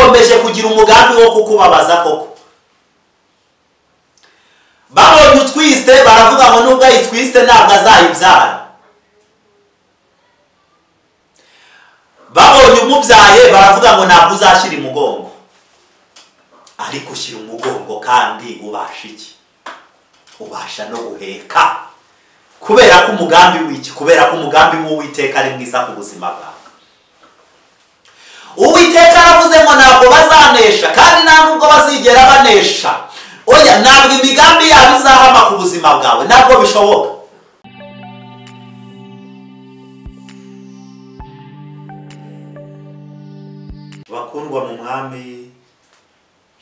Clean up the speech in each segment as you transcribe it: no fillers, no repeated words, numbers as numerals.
akomeje kugira umugambi wo kukubabaza koko. Babonye utwiste baravuga ngo nubwo ayitwiste ntabwo azayibyara. Babonye umubyaye baravuga ngo ntabwo uzashyira umugongo. Ariko ushyira umugongo kandi ubasha iki? Ubasha no guheka. Kubera ko umugambi w'iki? Kubera ko umugambi w'Uwiteka ari mwiza ku buzima bwawe. Uwiteka aravuze ngo ntabwo bazanesha kandi nta nubwo bazigera banesha. Oya, ntabwo imigambi yabo izahama ku buzima bwawe, ntabwo bishoboka. Bakundwa mu mwami,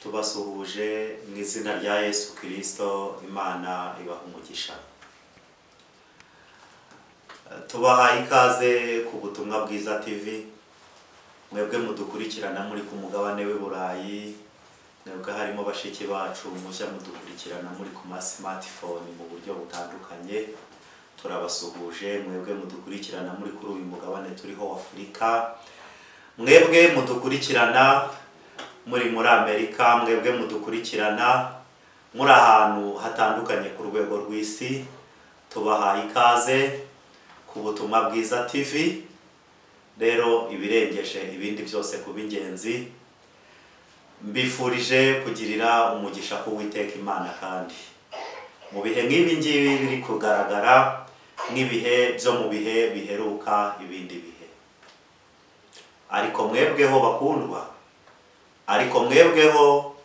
tubasuhuje mu izina rya Yesu Kristo. Imana ibaha umugisha. Tubahaye ikaze ku Butumwa Bwiza TV. Mwebwe mudukurikirana muri ku mugabane w'i Burayi, mwebwe harimo bashiki bacu mushya mudukurikirana muri ku smartphone mu buryo butandukanye, turabasuhuje. Mwebwe mudukurikirana muri kuri uyu mugabane turiho Afurika, mwebwe mudukurikirana muri Amerika, mwebwe mudukurikirana muri ahantu hatandukanye ku rwego rw'isi, tubahaye ikaze ku Butumwa Bwiza TV. Rero ibirengeje ibindi byose kuba ingenzi, mbifurije kugirira umugisha ku Uwiteka Imana, kandi mu bihe nk'ibi ngibi biri kugaragara nk'ibihe byo mu bihe biheruka ibindi bihe. Ariko mwebweho bakundwa, ariko mwebweho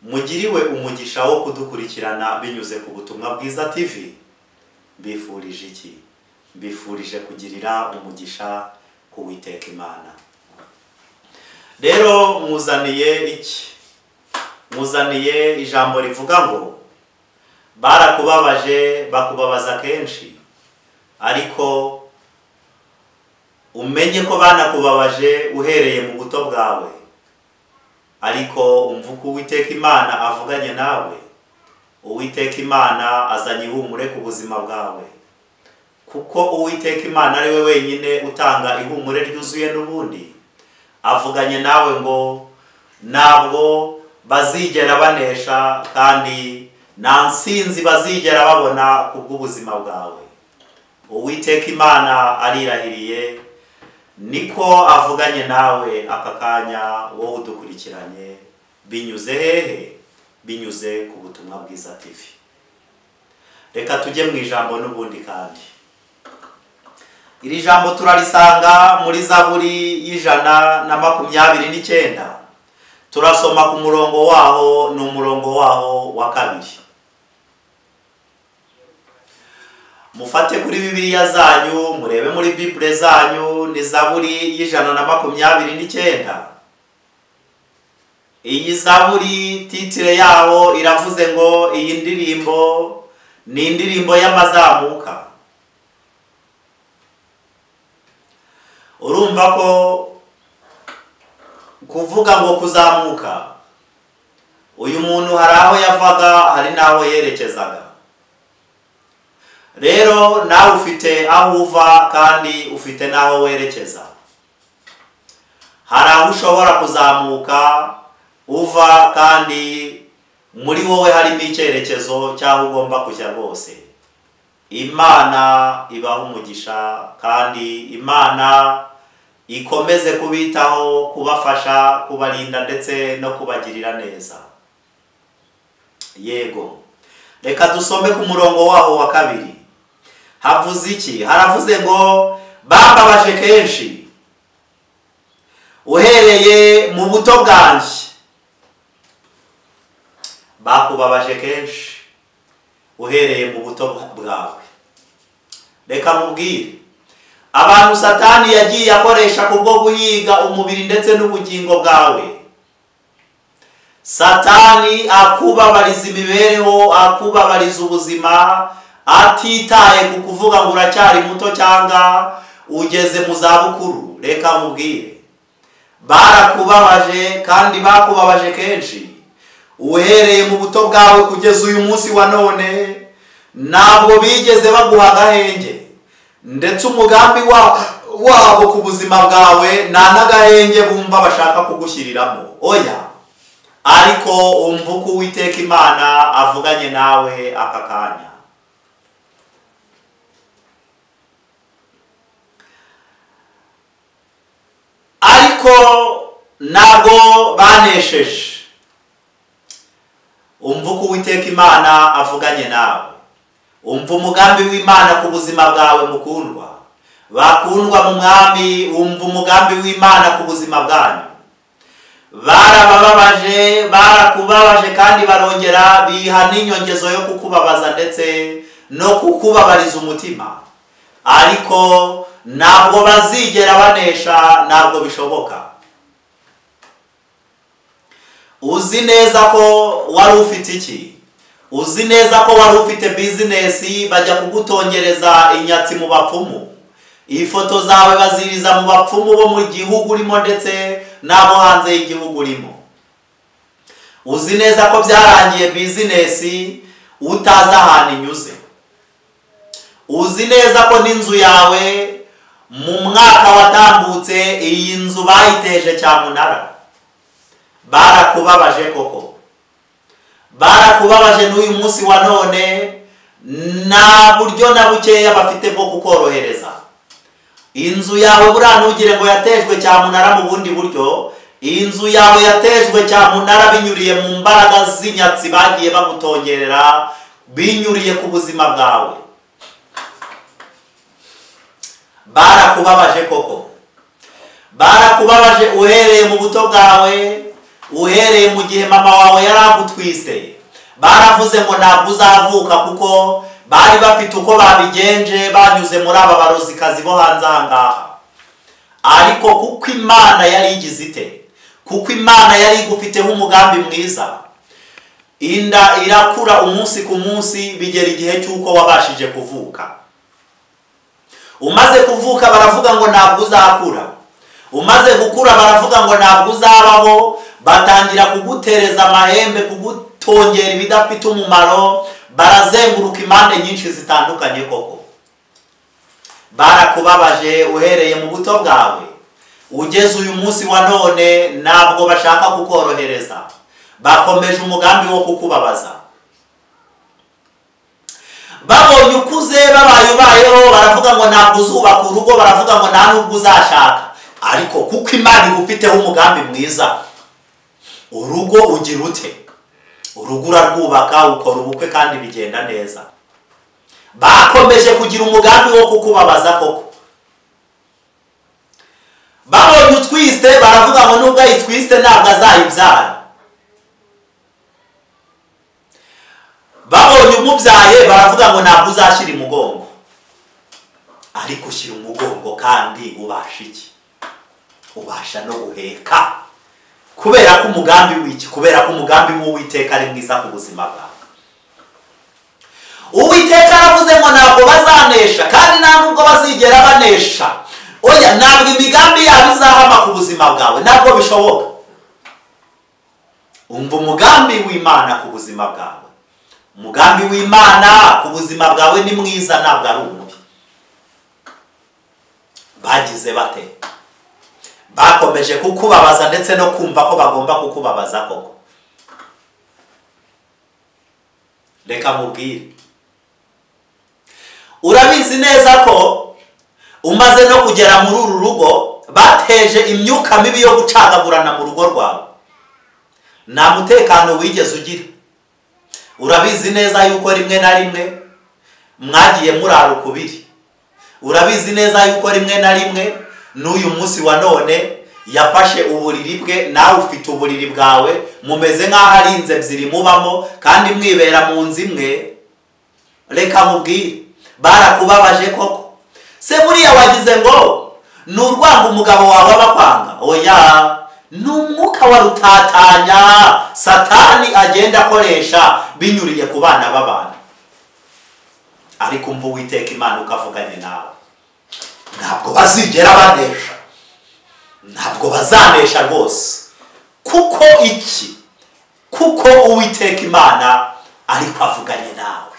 mugiriwe umugisha wo kudukurikirana binyuze ku Butumwa Bwiza TV, mbifurije iki? Mbifurije kugirira umugisha ku Uwiteka Imana. Rero muzaniye iki? Muzaniye ijambo rivuga ngo barakubabaje bakubabaza kenshi, ariko umenye ko banakubabaje uhereye mu buto bwawe. Ariko umva uko Uwiteka Imana avuganye nawe. Uwiteka Imana azanye ihumure ku buzima bwawe, kuko Uwiteka Imana ari we wenyine utanga ihumure ryuzuye. N'ubundi avuganye nawe ngo ntabwo bazigera banesha kandi nta nsinzi bazigera babona ku bw'ubuzima bwawe. Uwiteka Imana arirahiriye, niko avuganye nawe aka kanya wowe udukurikiranye. Binyuze hehe? Binyuze ku Butumwa Bwiza TV. Reka tujye mu ijambo n'ubundi kandi. Iri jambo turarisanga muri Zaburi y'129. Turasoma ku murongo waho, ni umurongo waho wa 2. Mufate kuri Bibiliya zanyu, murebe muri Bible zanyu, ni Zaburi y'129. Iyi Zaburi titire yaho iravuze ngo iyi ndirimbo ni indirimbo y'amazamuka. Urumva ko kuvuga ngo kuzamuka, uyu muntu hari aho yavaga, hari n'aho yerekezaga. Rero nawe ufite aho uva kandi ufite n'aho werekeza. Hari aho ushobora kuzamuka uva, kandi muri wowe harimo icyerekezo cy'aho ugomba kujya rwose. Imana ibaha umugisha, kandi Imana ikomeze kubitaho, kubafasha, kubarinda ndetse no kubagirira neza. Yego, reka dusome ku murongo waho wa 2. Havuze iki? Haravuze ngo bambabaje kenshi uhereye mu buto bwanjye. Bakubabaje kenshi uhereye mu buto bwawe. Reka mubwire, abantu Satani yagiye akoresha kubwo guhiga umubiri ndetse n'ubugingo bwawe. Satani akubabariza imibereho, akubabariza ubuzima, atitaye ku kuvuga ngo uracyari muto cyangwa ugeze mu zabukuru. Reka mubwire, barakubabaje kandi bakubabaje kenshi uhereye mu buto bwawe kugeza uyu munsi wa none. Ntabwo bigeze baguha agahenge, ndetse umugambi wabo ku buzima bwawe nta n'agahenge bumva bashaka kugushyiriramo oya, ariko umva uko Uwiteka Imana avuganye nawe aka kanya. Ariko ntabwo banesheje. Umva uko Uwiteka Imana avuganye nawe. Umva umugambi w'Imana ku buzima bwawe mukundwa. Bakundwa mu mwami, umva umugambi w'Imana ku buzima bwanyu. Barabababaje, barakubabaje kandi barongera biha n'inyongezo yo kukubabaza ndetse no kukubabariza umutima. Ariko ntabwo bazigera banesha, ntabwo bishoboka. Uzi neza ko wari ufite iki? Uzi neza ko wari ufite business bajya kugutongereza inyatsi mu bapfumu. Ifoto zawe baziriza mu bapfumu bo mu gihugu urimo ndetse n'abo hanze y'igihugu urimo. Uzi neza ko byarangiye business utazi ahantu inyuze. Uzi neza ko n'inzu yawe mu mwaka watambutse iyi nzu bayiteje cyamunara. Barakubabaje koko. Barakubabaje n'uyu munsi wa none nta buryo na bukeya bafite bwo kukorohereza. Inzu yawe buriya ntugire ngo yatejwe cyamunara mu bundi buryo. Inzu yawe yatejwe cyamunara binyuriye mu mbaraga z'inyatsi bagiye bagutongerera, binyuriye ku buzima bwawe. Barakubabaje koko. Barakubabaje uhereye mu buto bwawe, uhereye mu gihe mama wawe yaragutwise. Baravuze ngo ntabwo uzavuka kuko bari bafite uko babigenje banyuze muri aba barozikazi bo hanze ahangaha. Ariko kuko Imana yari igize ite? Kuko Imana yari igufiteho umugambi mwiza. Inda irakura umunsi ku munsi bigera igihe cy'uko wabashije kuvuka. Umaze kuvuka baravuga ngo ntabwo uzakura. Umaze gukura baravuga ngo ntabwo uzabaho, batangira kugutereza amahembe, kugutongera ibidafite umumaro, barazenguruka impande nyinshi zitandukanye koko. Barakubabaje uhereye mu buto bwawe, ugeze uyu munsi wa none ntabwo bashaka kukorohereza. Bakomeje umugambi wo kukubabaza. Babonye ukuze babaye ubayeho baravuga ngo ntabwo uzubaka urugo, baravuga ngo nta nubwo uzashaka. Ariko kuko Imana igufiteho umugambi mwiza, urugo ugira ute? Urugo urarwubaka, ukora ubukwe kandi bigenda neza. Bakomeje kugira umugambi wo kukubabaza koko. Babonye utwiste baravuga ngo nubwo ayitwiste ntabwo azayibyara. Babonye umubyaye baravuga ngo ntabwo uzashyira umugongo. Ariko ushyira umugongo kandi ubasha iki? Ubasha no guheka. Kubera ko umugambi w'iki? Kubera ko umugambi w'Uwiteka ari mwiza ku buzima bwawe. Uwiteka aravuze ngo ntabwo bazanesha kandi nta nubwo bazigera banesha. Oya, ntabwo imigambi yabo izahama ku buzima bwawe, ntabwo bishoboka. Umva umugambi w'Imana ku buzima bwawe. Umugambi w'Imana ku buzima bwawe ni mwiza, ntabwo ari umubi. Bagize bate? Bakomeje kukubabaza ndetse no kumva ko bagomba kukubabaza koko. Reka mubwire, urabizi neza ko umaze no kugera muri uru rugo bateje imyuka mibi yo gucagagurana mu rugo rwawe. Nta mutekano wigeze ugira. Urabizi neza yuko rimwe na rimwe mwagiye murara ukubiri. Urabizi neza yuko rimwe na rimwe n'uyu munsi wa none yafashe uburiri bwe, nawe ufite uburiri bwawe, mumeze nk'aho ari inzu ebyiri mubamo kandi mwibera mu nzu imwe. Reka mubwire, barakubabaje koko. Se buriya wagize ngo ni urwango umugabo wawe abakwanga? Oya, ni umwuka wa rutatanya Satani agenda akoresha binyuriye ku bana b'abantu. Ariko umva Uwiteka Imana ukavuganye nawe. Ntabwo bazigera banesha. Ntabwo bazanesha rwose. Kuko iki? Kuko Uwiteka Imana ariko avuganye nawe.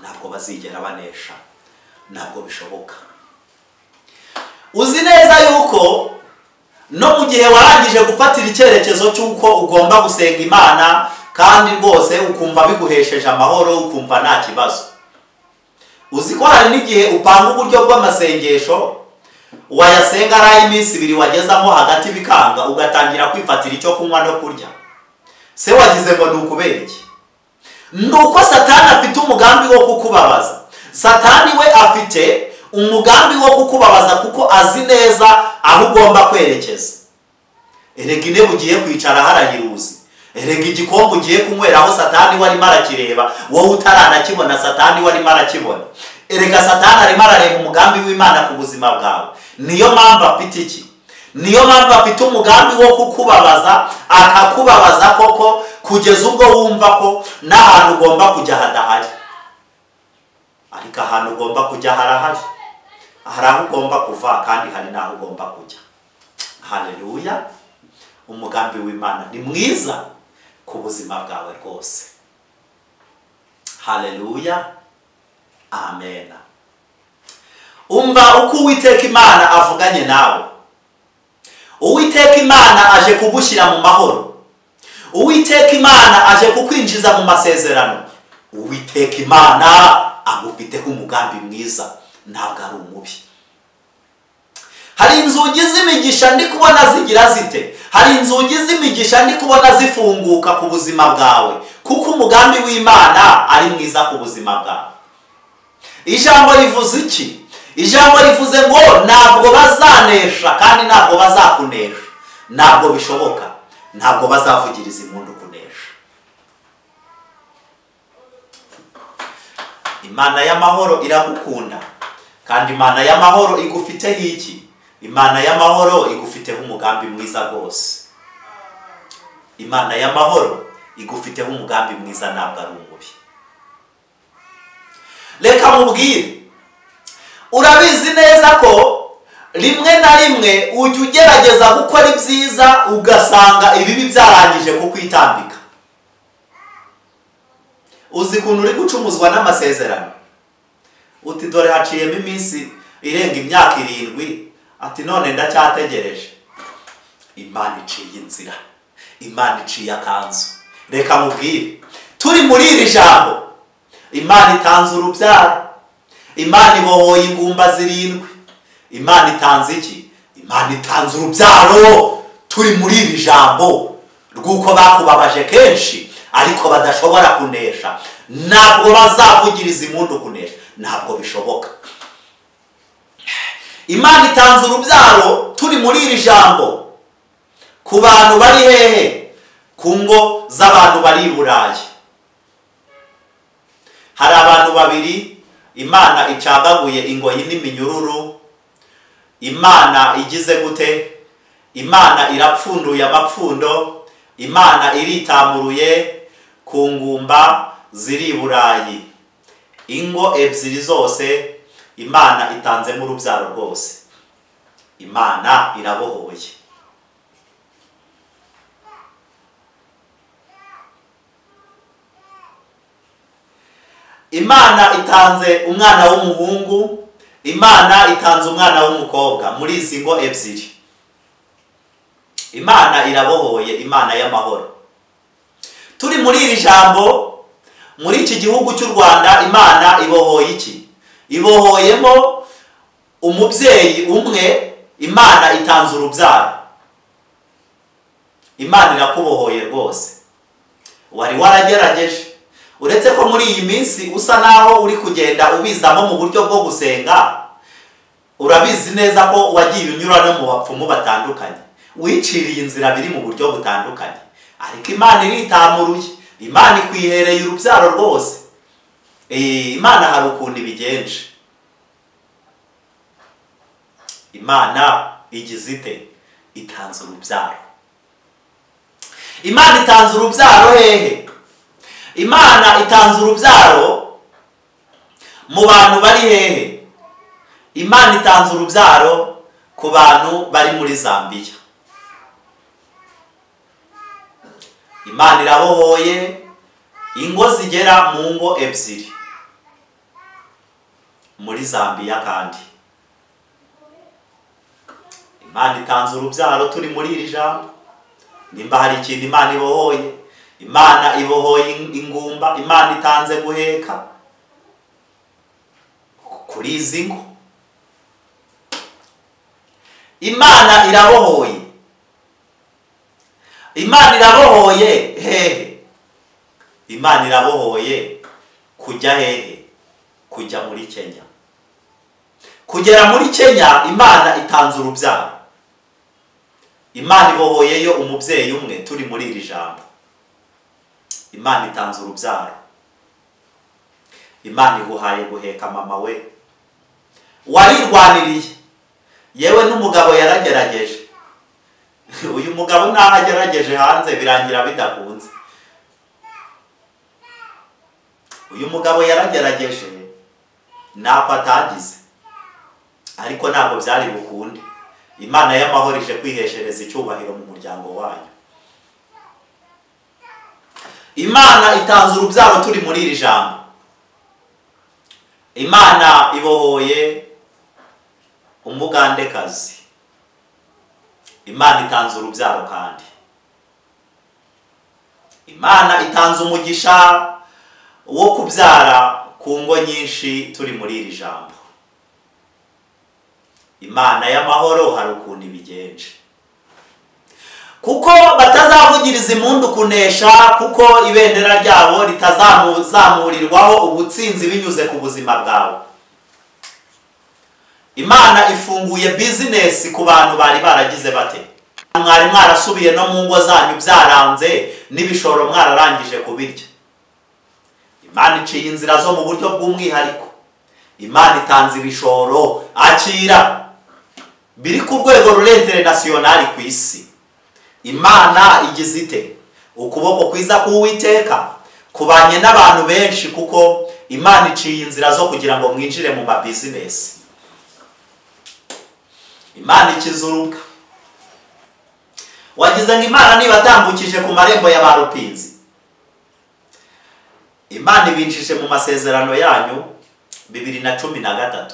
Ntabwo bazigera banesha. ntabwo bishoboka. Uzi neza yuko no mu gihe warangije gufatira icyerekezo cy'uko ugomba gusenga Imana kandi rwose ukumva biguhesheje amahoro, ukumva nta kibazo, uzi ko hari n'igihe upanga uburyo bw'amasengesho wayasenga ari iminsi 2 wagezamo hagati bikanga, ugatangira kwifatira icyo kunywa no kurya. Se wagize ngo ni ukubera iki? Nuko Satani afite umugambi wo kukubabaza. Satani we afite umugambi wo kukubabaza kuko azi neza aho ugomba kwerekeza. Erega intebe ugiye kwicara harayiruzi, erega igikombe ugiye kunyweraho Satani wari marakireba, wowe utaranakibona Satani wari marakibona. Erega Satani ari marareba umugambi w'Imana ku buzima bwawe. Niyo mpamvu afite iki? Niyo mpamvu afite umugambi wo kukubabaza, akakubabaza koko kugeza ubwo wumva ko n'ahantu ugomba kujya hadahari. Ariko ahantu ugomba kujya harahari. Hari aho ugomba kuva kandi hari n'aho ugomba kujya. Haleluya! Umugambi w'Imana ni mwiza ku buzima bwawe rwose. Haleluya! Amen. Umva uko Uwiteka Imana avuganye nawe. Uwiteka Imana aje kugushyira mu mahoro. Uwiteka Imana aje kukwinjiza mu masezerano. Uwiteka Imana agufiteho umugambi mwiza, ntabwo ari umubi. Hari inzugi z'imigisha ndi kubona zigira zite? Hari inzugi z'imigisha ndi kubona zifunguka ku buzima bwawe kuko umugambi w'Imana ari mwiza ku buzima bwawe. Ijambo rivuze iki? Ijambo rivuze ngo ntabwo bazanesha kandi ntabwo bazakunesha. Ntabwo bishoboka. Ntabwo bazavugiriza impundu kunesha. Imana y'amahoro iragukunda kandi Imana y'amahoro igufiteho iki? Imana y'amahoro igufiteho umugambi mwiza rwose. Imana y'amahoro igufiteho umugambi mwiza, ntabwo ari umubi. Reka mubwire, urabizi neza ko rimwe na rimwe ujya ugerageza gukora ibyiza ugasanga ibibi byarangije kukwitambika. Uzi kuntu uri gucumuzwa n'amasezerano, uti dore haciyemo iminsi irenga imyaka 7, ati none ndacyategereje. Imana iciye inzira, Imana iciye akanzu. Reka mubwire, turi muri iri jambo, Imana itanze urubyaro, Imana ibohoye ingumba 7. Imana itanze iki? Imana itanze urubyaro. Turi muri iri jambo rw'uko bakubabaje kenshi ariko badashobora kunesha. Ntabwo bazavugiriza impundu kunesha, ntabwo bishoboka. Imana itanze urubyaro turi muri iri jambo ku bantu bari hehe? Ku ngo z'abantu bari i Burayi. Hari abantu 2 Imana icagaguye ingoyi n'iminyururu. Imana igize gute? Imana irapfunduye amapfundo. Imana iritamuruye ku ngumba ziri i Burayi. Ingo 2 zose Imana itanzemo urubyaro rwose. Imana irabohoye. Imana itanze umwana w'umuhungu, Imana itanze umwana w'umukobwa muri izi ngo 2. Imana irabohoye, Imana y'amahoro. Turi muri iri jambo, muri iki gihugu cy'u Rwanda, Imana ibohoye iki? Ibohoyemo umubyeyi umwe. Imana itanze urubyaro. Imana irakubohoye rwose. Wari waragerageje, uretse ko muri iyi minsi usa naho uri kugenda ubizamo mu buryo bwo gusenga, urabizi neza ko wagiye unyura no mu bapfumu batandukanye, wiciriye inzira biri mu buryo butandukanye, ariko Imana iritamuruye. Imana ikwihereye urubyaro rwose. Imana hari ukuntu ibigenje. Imana igize ite? Itanze urubyaro. Imana itanze urubyaro hehe? Imana itanze urubyaro mu bantu bari hehe? Imana itanze urubyaro ku bantu bari muri Zambia. Imana irabohoye ingo zigera mu ngo 2. muri Zambia kandi Imana itanze urubyaro turi muri iri jambo. Nimba hari ikintu Imana ibohoye, Imana ibohoye ingumba, Imana itanze guheka kuri izi ngo. Imana irabohoye. Imana irabohoye hehe? Imana irabohoye kujya hehe? Kujya muri Kenya. Kugera muri Kenya Imana itanze urubyaro. Imana ibohoyeyo umubyeyi umwe turi muri iri jambo. Imana itanze urubyaro. Imana iguhaye guheka mama we. Warirwaniriye. Yewe n'umugabo yaragerageje. Uyu mugabo naho agerageje hanze birangira bidakunze. Uyu mugabo yaragerageje nako atagize. Ariko ntabwo byari bukunde. Imana y'amahoro ije kwiheshereza icyubahiro mu muryango wanyu. Imana itanze urubyaro turi muri iri jambo. Imana ibohoye umugandekazi. Imana itanze urubyaro kandi. Imana itanze umugisha wo kubyara ku ngo nyinshi turi muri iri jambo. Imana y'amahoro hari ukuntu ibigenje. Kuko batazavugiriza impundu kunesha, kuko ibendera ryabo ritazamurirwaho ubutsinzi binyuze ku buzima bwawe. Imana ifunguye business ku bantu bari baragize bate. Mwari mwarasubiye no mu ngo zanyu byaranze n'ibishoro mwararangije kubirya. Imana iciye inzira zo mu buryo bw'umwihariko. Imana itanze ibishoro akira biri ku rwego international ku isi. Imana igize ite? Ukuboko kwiza k'Uwiteka kubanye n'abantu benshi, kuko Imana iciye inzira zo kugira ngo mwinjire mu ma business. Imana ikizuruka. Wagize ngo Imana niba atambukije ku marembo ya barupinzi. Imana ibinjije mu masezerano yanyu 2013.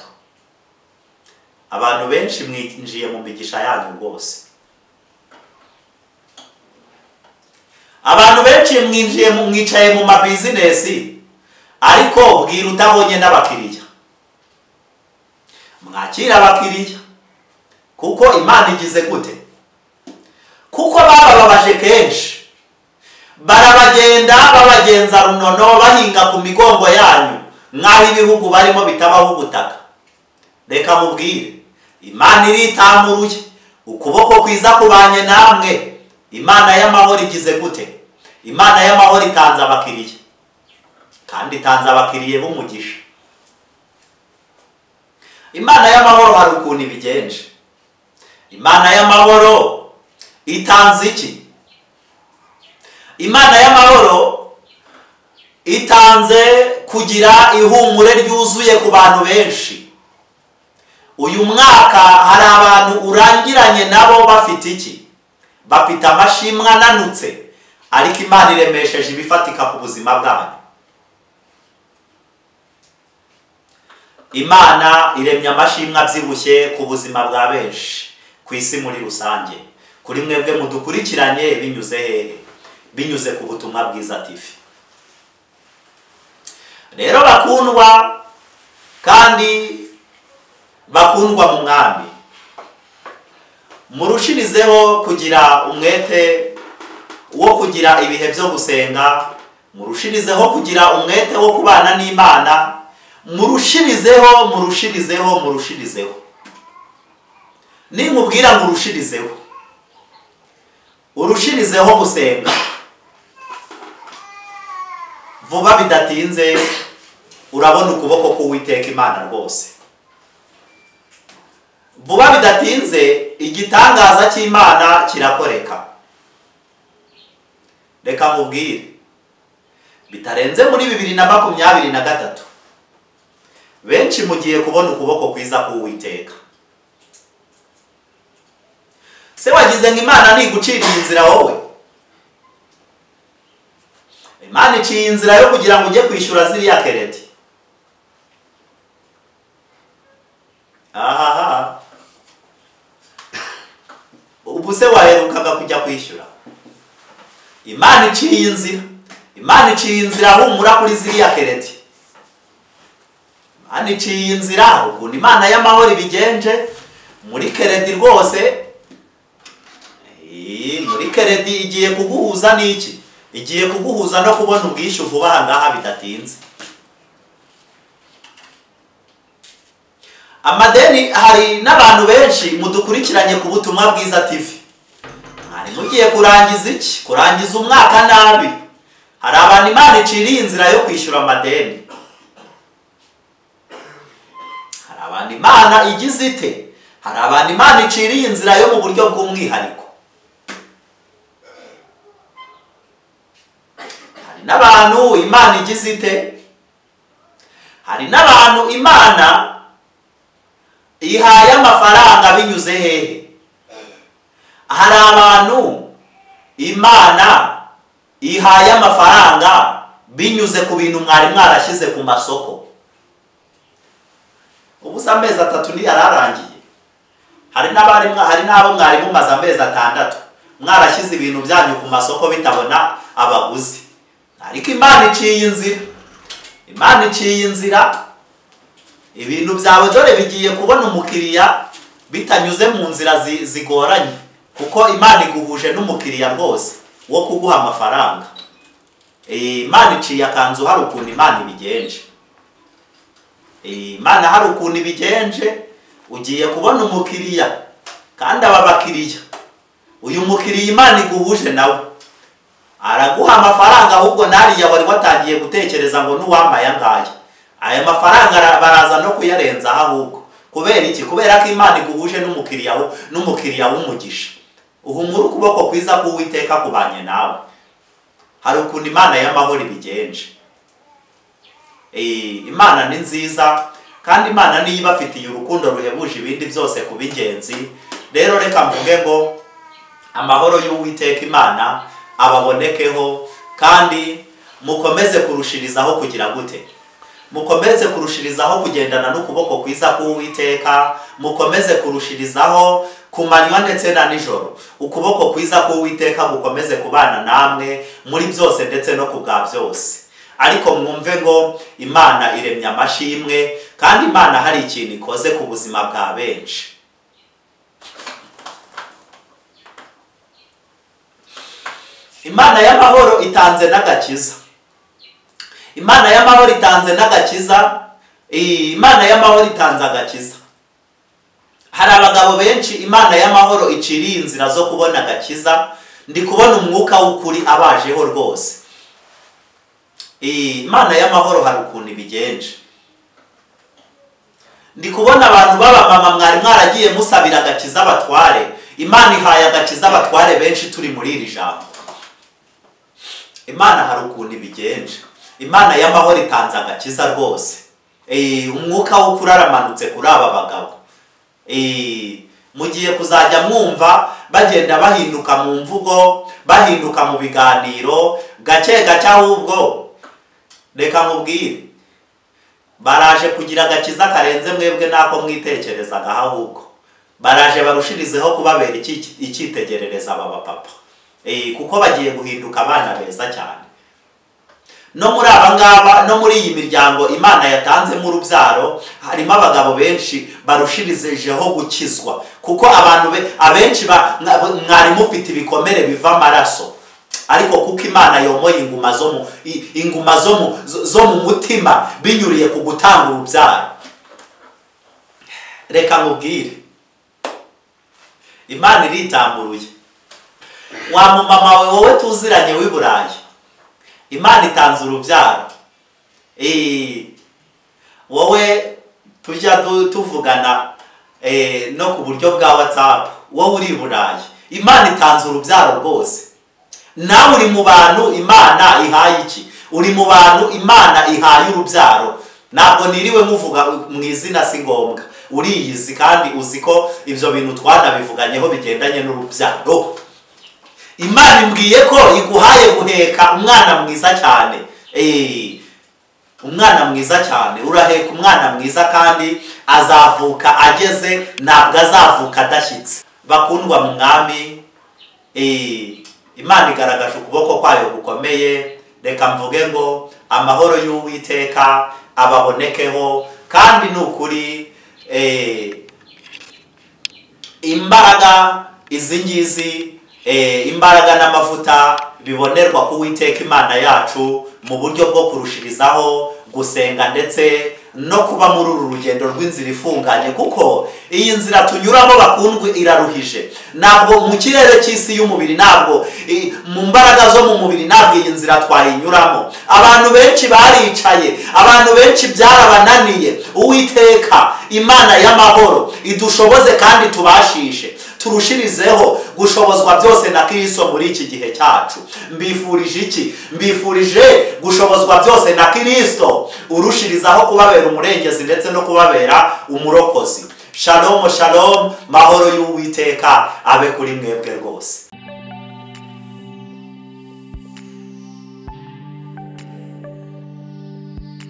Abantu benshi mwinjiye mu migisha yanyu rwose. Abantu benshi mwicaye mu ma business, ariko bwira utabonye n'abakiriya. Mwakira abakiriya. Kuko Imana igize gute? Kuko bababaje kenshi. Barabagenda babagenza runono bahinga ku migongo yanyu, mwaho ibihugu barimo bitabaho ubutaka. Reka mubwire, Imana iritamuruye, ukuboko kwiza kubanye namwe. Imana y'amahoro igize gute? Imana y'amahoro itanze abakiriya. Kandi itanze abakiriye b'umugisha. Imana y'amahoro hari ukuntu ibigenje. Imana y'amahoro itanze iki? Imana y'amahoro itanze kugira ihumure ryuzuye ku bantu benshi. Uyu mwaka hari abantu urangiranye nabo bafite iki? Bafite amashimwe ananutse, ariko Imana iremesheje ibifatika ku buzima bwanyu. Imana iremye amashimwe abyibushye ku buzima bwa benshi ku isi muri rusange. Kuri mwebwe mudukurikiranye binyuze hehe? Binyuze ku butumwa bwiza TV. Rero bakundwa kandi bakundwa mu mwami, murushirizeho kugira umwete wo kugira ibihe byo gusenga, murushirizeho kugira umwete wo kubana n'Imana, murushirizeho. Nimubwira ngo urushirizeho gusenga, vuba bidatinze urabona ukuboko k'Uwiteka Imana rwose. Vuba bidatinze igitangaza cy'Imana kirakoreka. Reka mubwire, bitarenze muri 2023 benshi mugiye kubona ukuboko kwiza k'Uwiteka. Se wagize ngo Imana ntigucira inzira wowe? Imana iciye inzira yo kugira ngo ujye kwishyura ziriya kereti. ubu se waherukaga kujya kwishyura? Imana iciye inzira, Imana iciye inzira humura kuri ziriya kereti. Imana iciye inzira ukuntu Imana y'amahoro ibigenje muri keredi rwose. Muri keredi igiye kuguhuza n'iki? Igiye kuguhuza no kubona ubwishyu vuba ahangaha bidatinze. Amadeni, hari n'abantu benshi mudukurikiranye ku Butumwa Bwiza TV. Mwari mugiye kurangiza iki? Kurangiza umwaka nabi. Hari abantu Imana iciriye inzira yo kwishyura amadeni. Hari abantu Imana igize ite? Hari abantu Imana iciriye inzira yo mu buryo bw'umwihariko. Hari n'abantu Imana igize ite? Hari n'abantu Imana ihaye amafaranga binyuze hehe? Hari abantu Imana ihaye amafaranga binyuze ku bintu mwari mwarashyize ku masoko. Ubu se amezi 3 ni yararangiye. Hari n'abo mwari mumaze amezi 6 mwarashyize ibintu byanyu ku masoko bitabona abaguzi. Ariko Imana iciye inzira. Imana iciye inzira. Ibintu byawe dore bigiye kubona umukiriya bitanyuze mu nzira zigoranye, kuko Imana iguhuje n'umukiriya rwose wo kuguha amafaranga. Imana iciye akanzu hari ukuntu Imana ibigenje. Imana hari ukuntu ibigenje, ugiye kubona umukiriya kandi aba bakiriya, uyu mukiriya Imana iguhuje nawe araguha amafaranga, ahubwo nariya wari watangiye gutekereza ngo nuwambaye angaye. Aya mafaranga baraza no kuyarenza ahubwo. Kubera iki? Kubera ko Imana iguhuje n'umukiriya w'umugisha. Uhumura ukuboko kwiza k'Uwiteka kubanye nawe. Hari ukuntu Imana y'amahoro ibigenje. Imana ni nziza kandi Imana niyo ibafitiye urukundo ruhebuje ibindi byose kubingenzi. Rero reka mvuge ngo amahoro y'Uwiteka Imana ababonekeho, kandi mukomeze kurushirizaho kugira gute? Mukomeze kurushirizaho kugendana n'ukuboko kwiza k'Uwiteka, mukomeze kurushirizaho kumanywa ndetse na nijoro. Ukuboko kwiza k'Uwiteka gukomeze kubana namwe muri byose ndetse no kubwa byose. Ariko mwumve ngo Imana iremye amashimwe, kandi Imana hari ikintu ikoze ku buzima bwa benshi. Imana y'amahoro itanze n'agakiza. Imana y'amahoro itanze n'agakiza. Imana y'amahoro itanze agakiza. Hari abagabo benshi Imana y'amahoro iciriye inzira zo kubona agakiza. Ndi kubona umwuka w'ukuri abajeho rwose. Imana y'amahoro hari ukuntu ibigenje. Ndi kubona abantu b'abamama mwari mwaragiye musabira agakiza abatware. Imana ihaye agakiza abatware benshi turi muri iri jambo. Imana hari ukuntu ibigenje. Imana y'amahoro itanze agakiza rwose. Umwuka w'ukuri aramanutse kuri aba bagabo. Mugiye kuzajya mwumva bagenda bahinduka mu mvugo, bahinduka mu biganiro, gake gake ahubwo reka mubwire, baraje kugira agakiza karenze mwebwe nako mwitekerezaga, ahubwo baraje barushirizeho kubabera icyitegerereza aba papa. Kuko bagiye guhinduka abana beza cyane. No muri abangaba, no muri iyi miryango Imana yatanzemo urubyaro, harimo abagabo benshi barushirizeho gukizwa, kuko abantu abenshi mwari mufite ibikomere biva amaraso, ariko kuko Imana yomoye inguma zo mu mutima binyuriye ku gutanga urubyaro. Reka mubwire, Imana iritamburuye. Wa mumama wowe tuziranye w'i Burayi, Imana itanze urubyaro. Wowe tujya tuvugana no ku buryo bwa WhatsApp, wowe uri i Burayi, Imana itanze urubyaro rwose. Nawe uri mu bantu Imana ihaye iki? Uri mu bantu Imana ihaye urubyaro. Ntabwo niriwe muvuga mu izina, si ngombwa. Uriyizi kandi uzi ko ibyo bintu twanabivuganyeho bigendanye n'urubyaro. Imana imbwiye ko iguhaye guheka umwana mwiza cyane. Umwana mwiza cyane, uraheka umwana mwiza kandi azavuka ageze, ntabwo azavuka adashyitse. Bakundwa mu mwami, Imana igaragaje ukuboko kwayo gukomeye. Reka mvuge ngo amahoro y'Uwiteka ababonekeho, kandi nukuri imbaraga izi ngizi, imbaraga n'amavuta bibonerwa ku Uwiteka Imana yacu mu buryo bwo kurushirizaho gusenga ndetse no kuba muri uru rugendo rw'inzira ifunganye, kuko iyi nzira tunyuramo bakundwe iraruhije. Ntabwo mu kirere cy'isi y'umubiri, ntabwo mu mbaraga zo mu mubiri, ntabwo iyi nzira twayinyuramo. Abantu benshi baricaye, abantu benshi byarabananiye. Uwiteka Imana y'amahoro idushoboze kandi tubashishe, turushirizeho gushobozwa byose na Kristo muri iki gihe cyacu. Mbifurije iki? Mbifurije gushobozwa byose na Kristo, urushirizaho kubabera umurengezi ndetse no kubabera umurokozi. Shalom shalom, mahoro y'Uwiteka abe kuri mwebwe rwose.